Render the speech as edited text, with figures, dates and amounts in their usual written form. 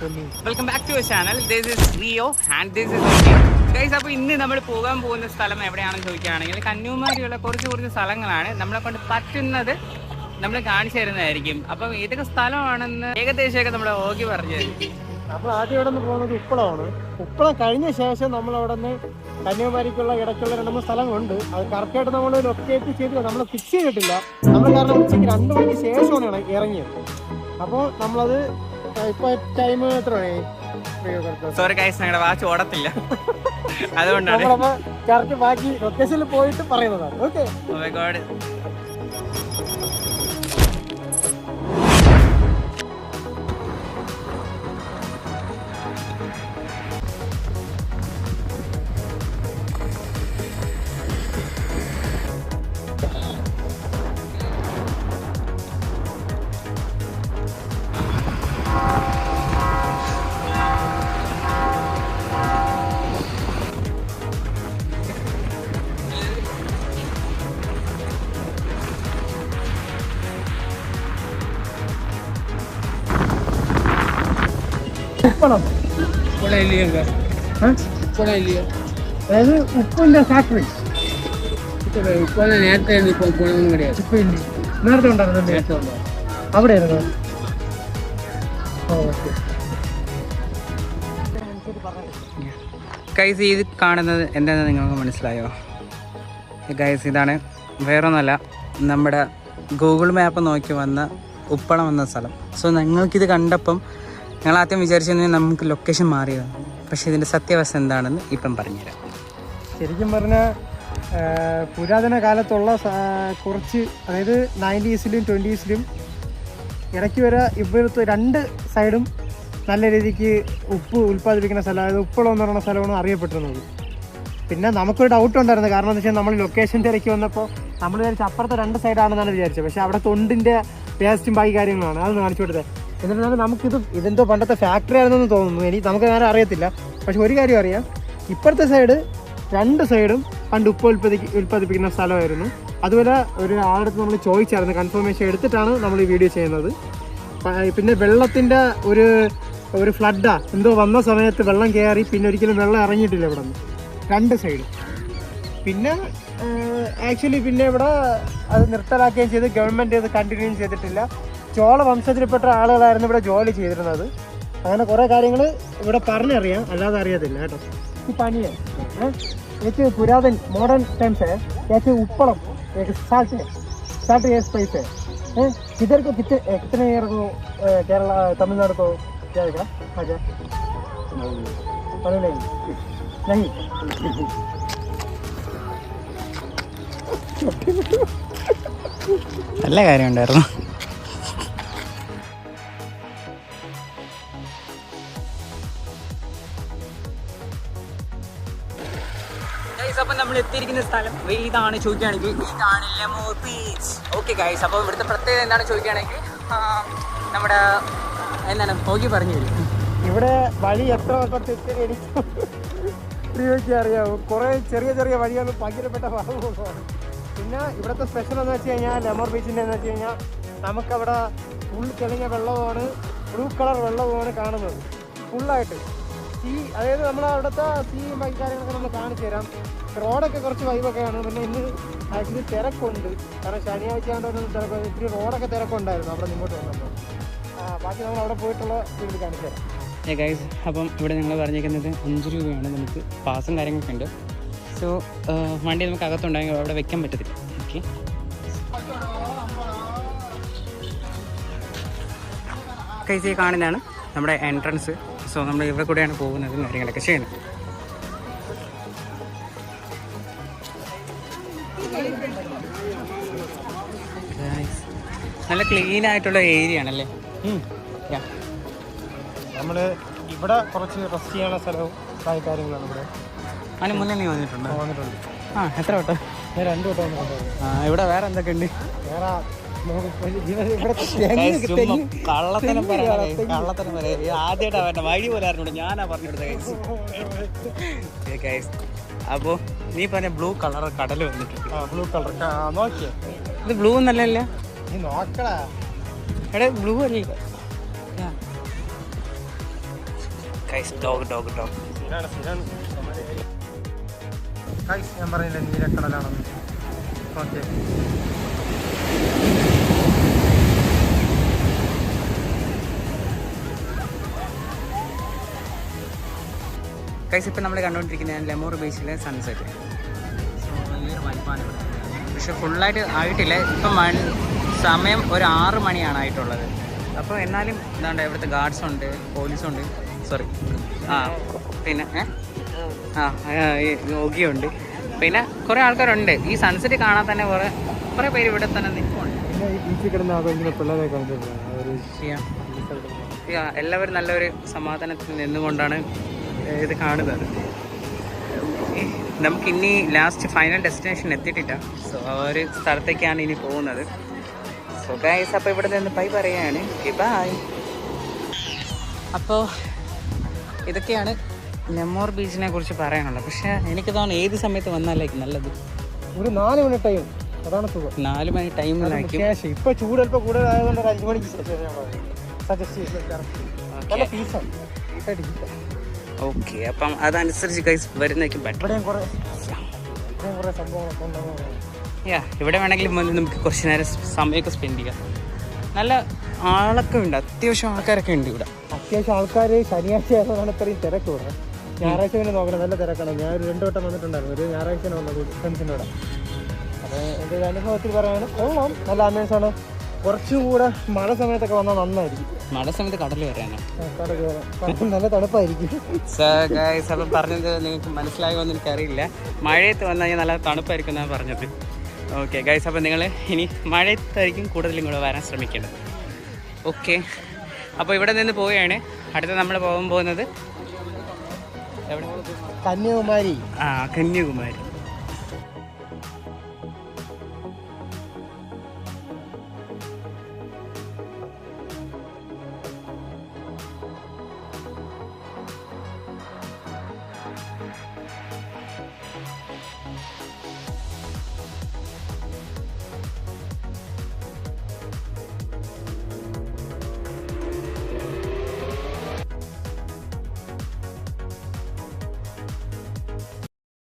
Welcome back to channel. This is Rio and this is Rio guys. അപ്പോൾ ഇന്ന് നമ്മൾ പോകാൻ പോകുന്ന സ്ഥലം എവിടെയാണെന്ന് ചോദിക്കുകയാണെങ്കിൽ കന്യാകുമാരിയുള്ള കുറച്ച് സ്ഥലങ്ങളാണ്. നമ്മളെ കൊണ്ട് പറ്റുന്നത് നമ്മൾ കാണിച്ചു തരുന്നതായിരിക്കും. അപ്പം ഏതൊക്കെ സ്ഥലമാണെന്ന് ഏകദേശമൊക്കെ നമ്മുടെ ഓഗി പറഞ്ഞു തരും. നമ്മൾ ആദ്യം ഇവിടെ നിന്ന് പോകുന്നത് ഉപ്പളമാണ്. ഉപ്പളം കഴിഞ്ഞ ശേഷം നമ്മൾ അവിടെ നിന്ന് കന്യാകുമാരിക്കുള്ള ഇടയ്ക്കുള്ള 2-3 സ്ഥലങ്ങളുണ്ട്. അത് കറക്റ്റായിട്ട് നമ്മൾ ലൊക്കേറ്റ് ചെയ്തില്ല, നമ്മൾ ഫിക്സ് ചെയ്തിട്ടില്ല. നമ്മൾ കാരണം ഉച്ചയ്ക്ക് 2 മണിക്ക് ശേഷമാണ് ഇറങ്ങിയത്. അപ്പോൾ നമ്മളത് ഇപ്പൊ ടൈം എത്ര മണി? സോറി ഗൈസ്, ഞങ്ങളുടെ വാച്ച് ഓടത്തില്ല, അതുകൊണ്ടാണ് കറക്റ്റ് ബാക്കി ലൊക്കേഷനിൽ പോയിട്ട് പറയുന്നതാണ്. ഓക്കെ. Oh my god. അതായത് ഉപ്പിന്റെ ഫാക്ടറി നേരത്തെ നേരത്തെ ഉണ്ടായിരുന്നു. അവിടെ ആയിരുന്നു. ഗൈസ്, ഇത് കാണുന്നത് എന്താണെന്ന് നിങ്ങൾക്ക് മനസ്സിലായോ? ഗൈസ്, ഇതാണ് വേറൊന്നുമല്ല, നമ്മുടെ ഗൂഗിൾ മാപ്പ് നോക്കി വന്ന ഉപ്പളം എന്ന സ്ഥലം. സോ നിങ്ങൾക്കിത് കണ്ടപ്പം ഞങ്ങൾ ആദ്യം വിചാരിച്ചിരുന്നെങ്കിൽ നമുക്ക് ലൊക്കേഷൻ മാറിയതാണ്. പക്ഷേ ഇതിൻ്റെ സത്യാവസ്ഥ എന്താണെന്ന് ഇപ്പം പറഞ്ഞുതരാം. ശരിക്കും പറഞ്ഞാൽ പുരാതന കാലത്തുള്ള കുറച്ച്, അതായത് 90s-ലും 20s-ലും ഇടയ്ക്ക് വരെ ഇവിടുത്തെ 2 സൈഡും നല്ല രീതിക്ക് ഉപ്പ് ഉൽപ്പാദിപ്പിക്കുന്ന സ്ഥലം, അതായത് ഉപ്പളം എന്ന് പറയുന്ന സ്ഥലമാണ് അറിയപ്പെട്ടിരുന്നത്. പിന്നെ നമുക്കൊരു ഡൗട്ട് ഉണ്ടായിരുന്നു. കാരണം എന്താ വെച്ചാൽ നമ്മൾ ലൊക്കേഷൻ തിരക്കി വന്നപ്പോൾ നമ്മൾ വിചാരിച്ച അപ്പുറത്തെ 2 സൈഡാണെന്നാണ് വിചാരിച്ചത്. പക്ഷേ അവിടെ തൊണ്ടിൻ്റെ വേസ്റ്റും ബാക്കി കാര്യങ്ങളാണ്. അതൊന്ന് കാണിച്ചു കൊടുത്തത്. എന്നിരുന്നാലും ഇതെന്തോ പണ്ടത്തെ ഫാക്ടറി ആണെന്ന് തോന്നുന്നു. നമുക്ക് നേരെ അറിയത്തില്ല. പക്ഷെ ഒരു കാര്യം അറിയാം, ഇപ്പുറത്തെ സൈഡ് 2 സൈഡും പണ്ട് ഉപ്പ് ഉൽപ്പാദിപ്പിക്കുന്ന സ്ഥലമായിരുന്നു. അതുപോലെ ഒരു ആളടുത്ത് നമ്മൾ ചോദിച്ചായിരുന്നു, കൺഫർമേഷൻ എടുത്തിട്ടാണ് നമ്മൾ ഈ വീഡിയോ ചെയ്യുന്നത്. പിന്നെ വെള്ളത്തിൻ്റെ ഒരു ഫ്ലഡാ എന്തോ വന്ന സമയത്ത് വെള്ളം കയറി, പിന്നെ ഒരിക്കലും വെള്ളം ഇറങ്ങിയിട്ടില്ല ഇവിടെ നിന്ന് 2 സൈഡും. പിന്നെ ആക്ച്വലി പിന്നെ ഇവിടെ അത് നിർത്തലാക്കുകയും ചെയ്ത് ഗവൺമെൻറ് ഇത് കണ്ടിന്യൂ ചെയ്തിട്ടില്ല. ചോള വംശത്തിൽപ്പെട്ട ആളുകളായിരുന്നു ഇവിടെ ജോലി ചെയ്തിരുന്നത്. അങ്ങനെ കുറേ കാര്യങ്ങൾ ഇവിടെ പറഞ്ഞറിയാം, അല്ലാതെ അറിയത്തില്ല കേട്ടോ. ഈ പനിയെ एक पुरातन मॉडर्न टाइम्स है, कैसे उपलम एक साल्ट ये स्पाइस है. किधर को कितने ईयर को केरला तमिलनाडु को जाएगा? अच्छा नहीं നല്ല കാര്യം ഉണ്ടായിരുന്നു. അപ്പം നമ്മൾ എത്തിയിരിക്കുന്ന സ്ഥലം ഇതാണ്. ചോദിക്കുകയാണെങ്കിൽ ഇതാണ് ലെമൂർ ബീച്ച്. ഓക്കെ ഗൈസ്, അപ്പോൾ ഇവിടുത്തെ പ്രത്യേകത എന്താണ് ചോദിക്കുകയാണെങ്കിൽ നമ്മുടെ എന്താണ് ഓഗി പറഞ്ഞു തരും. ഇവിടെ വഴി എത്ര എനിക്ക് അറിയാവും. കുറേ ചെറിയ വഴികൾ പങ്കിടപ്പെട്ട ഭാഗങ്ങളാണ്. പിന്നെ ഇവിടുത്തെ സ്പെഷ്യൽ എന്ന് വെച്ച് കഴിഞ്ഞാൽ ലെമൂർ ബീച്ചിൻ്റെ എന്ന് വെച്ച് കഴിഞ്ഞാൽ നമുക്കവിടെ ഫുൾ തെളിഞ്ഞ വെള്ളവുമാണ്, ബ്ലൂ കളർ വെള്ളവുമാണ് കാണുന്നത് ഫുള്ളായിട്ട്. അതായത് നമ്മളവിടുത്തെ ബാക്കി കാര്യങ്ങളൊക്കെ നമ്മൾ കാണിച്ചു തരാം. റോഡൊക്കെ കുറച്ച് വൈബൊക്കെയാണ്. പിന്നെ ഇന്ന് ആക്ച്വലി തിരക്കുണ്ട്, കാരണം ശനിയാഴ്ച ആയതുകൊണ്ട് ഇത്തിരി റോഡൊക്കെ തിരക്കുണ്ടായിരുന്നു അവിടെ ഇങ്ങോട്ട് വന്നപ്പോൾ. ബാക്കി നമ്മൾ അവിടെ പോയിട്ടുള്ള വീട്ടിൽ കാണിച്ചു തരാം. ഗൈസ്, അപ്പം ഇവിടെ ഞങ്ങൾ പറഞ്ഞിരിക്കുന്നത് 5 രൂപയാണ്. നമുക്ക് പാസും കാര്യങ്ങളൊക്കെ ഉണ്ട്. സോ വണ്ടി നമുക്ക് അകത്തുണ്ടെങ്കിൽ അവിടെ വെക്കാൻ പറ്റത്തില്ല. ഓക്കെ, ഗൈസ്, ഈ കാണുന്നതാണ് നമ്മുടെ എൻട്രൻസ്. സോ നമ്മൾ ഇവിടെ കൂടെയാണ് പോകുന്നത്, കാര്യങ്ങളൊക്കെ ചെയ്യുന്നത്. നല്ല ക്ലീൻ ആയിട്ടുള്ള ഏരിയ ആണല്ലേ. നമ്മൾ ഇവിടെ കുറച്ച് റെസ്റ്റ് ചെയ്യാനുള്ള സ്ഥലവും കാര്യങ്ങളാണ് ഇവിടെ. അതിന് മുന്നേ നീ വന്നിട്ടുണ്ട്? എത്ര വട്ടം? ഞാൻ 2 വട്ടം വന്നിട്ടുണ്ട്. ഇവിടെ വേറെ എന്തൊക്കെ ഉണ്ട്? വേറെ കള്ളത്തനം ആദ്യമായിട്ടാ വഴി പോലെ അറിഞ്ഞൂടെ, ഞാനാ പറഞ്ഞെടുത്ത. അപ്പോ നീ പറഞ്ഞ ബ്ലൂ കളർ കടൽ വന്നിട്ടുണ്ട്. ബ്ലൂ കളർ നോക്കിയേ, ഇത് ബ്ലൂ എന്നല്ല. നീ നോക്കടാ എടാ, ബ്ലൂ അല്ലേ? Guys dog dog dog. ഞാൻ പറഞ്ഞില്ല നീലക്കടലാണെന്ന്. ഓക്കെ, ഗൈസ് ഇപ്പം നമ്മൾ കണ്ടുകൊണ്ടിരിക്കുന്നത് ലെമൂർ ബീച്ചിലെ സൺസെറ്റ്. പക്ഷെ ഫുള്ളായിട്ട് ആയിട്ടില്ല. ഇപ്പം സമയം ഒരു 6 മണിയാണ് ആയിട്ടുള്ളത്. അപ്പോൾ എന്നാലും എന്താണ്ട് ഇവിടുത്തെ ഗാർഡ്സ് ഉണ്ട്, പോലീസുണ്ട്, സോറി പിന്നെ ഈ യോഗിയുണ്ട്, പിന്നെ കുറേ ആൾക്കാരുണ്ട്. ഈ സൺസെറ്റ് കാണാൻ തന്നെ കുറേ പേര് ഇവിടെ തന്നെ നിൽക്കുന്നുണ്ട്. എല്ലാവരും നല്ലൊരു സമാധാനത്തിൽ നിന്നുകൊണ്ടാണ് ഇത് കാണുന്നത്. നമുക്ക് ഇനി ലാസ്റ്റ് ഫൈനൽ ഡെസ്റ്റിനേഷൻ എത്തിയിട്ടില്ല. സോ ആ ഒരു സ്ഥലത്തേക്കാണ് ഇനി പോകുന്നത്. സോ ഗൈസ്, അപ്പോൾ ഇവിടെ നിന്ന് ബൈ പറയുകയാണ്. ബൈ. അപ്പോൾ ഇതൊക്കെയാണ് ലെമൂർ ബീച്ചിനെ കുറിച്ച് പറയാനുള്ളത്. പക്ഷേ എനിക്ക് തോന്നുന്നു ഏത് സമയത്ത് വന്നാലായിരിക്കും നല്ലത്? ഒരു 4 മണി ടൈം, അതാണ് സുഖം. 4 മണി ടൈമിലായിരിക്കും. ഇപ്പോൾ ചൂട് അല്പം കൂടുതലായതുകൊണ്ട് ഒരു 5 മണിക്ക് സജസ്റ്റ് ചെയ്യുന്നത്. ഓക്കെ, അപ്പം അതനുസരിച്ച് ഗൈസ് വരുന്നതായിരിക്കും ബെറ്റർ. ഇവിടെ വേണമെങ്കിലും വന്ന് നമുക്ക് കുറച്ച് നേരം സമയമൊക്കെ സ്പെൻഡ് ചെയ്യാം. നല്ല ആളൊക്കെ ഉണ്ട്, അത്യാവശ്യം ആൾക്കാരൊക്കെ ഉണ്ട് ഇവിടെ. അത്യാവശ്യം ആൾക്കാർ ശനിയാഴ്ച ആയതുകൊണ്ടാണ് ഇത്രയും തിരക്ക് ഇവിടെ. ഞായറാഴ്ച പിന്നെ നോക്കണം, നല്ല തിരക്കാണ്. ഞാൻ ഒരു 2 വട്ടം വന്നിട്ടുണ്ടായിരുന്നു. ഒരു ഞായറാഴ്ച വന്നത് ഫ്രണ്ട്സിൻ്റെ കൂടെ. അപ്പോൾ എൻ്റെ ഒരു അനുഭവത്തിൽ പറയുകയാണ്, കൊള്ളാം, നല്ല ആംബിയൻസാണ്. കുറച്ചും കൂടെ മഴ സമയത്തൊക്കെ വന്നാൽ നന്നായിരിക്കും. മഴ സമയത്ത് കടൽ കയറാനോ? നല്ല തണുപ്പായിരിക്കും. അപ്പം പറഞ്ഞത് നിങ്ങൾക്ക് മനസ്സിലാകുമെന്ന് എനിക്കറിയില്ല. മഴയത്ത് വന്നു കഴിഞ്ഞാൽ നല്ല തണുപ്പായിരിക്കും എന്നാണ് പറഞ്ഞത്. ഓക്കെ ഗൈസ്, അപ്പം നിങ്ങൾ ഇനി മഴയത്തായിരിക്കും കൂടുതലും കൂടെ വരാൻ ശ്രമിക്കേണ്ടത്. ഓക്കെ, അപ്പോൾ ഇവിടെ നിന്ന് പോവുകയാണ്. അടുത്ത നമ്മൾ പോകുന്നത് എവിടെ? കന്യാകുമാരി. കന്യാകുമാരി.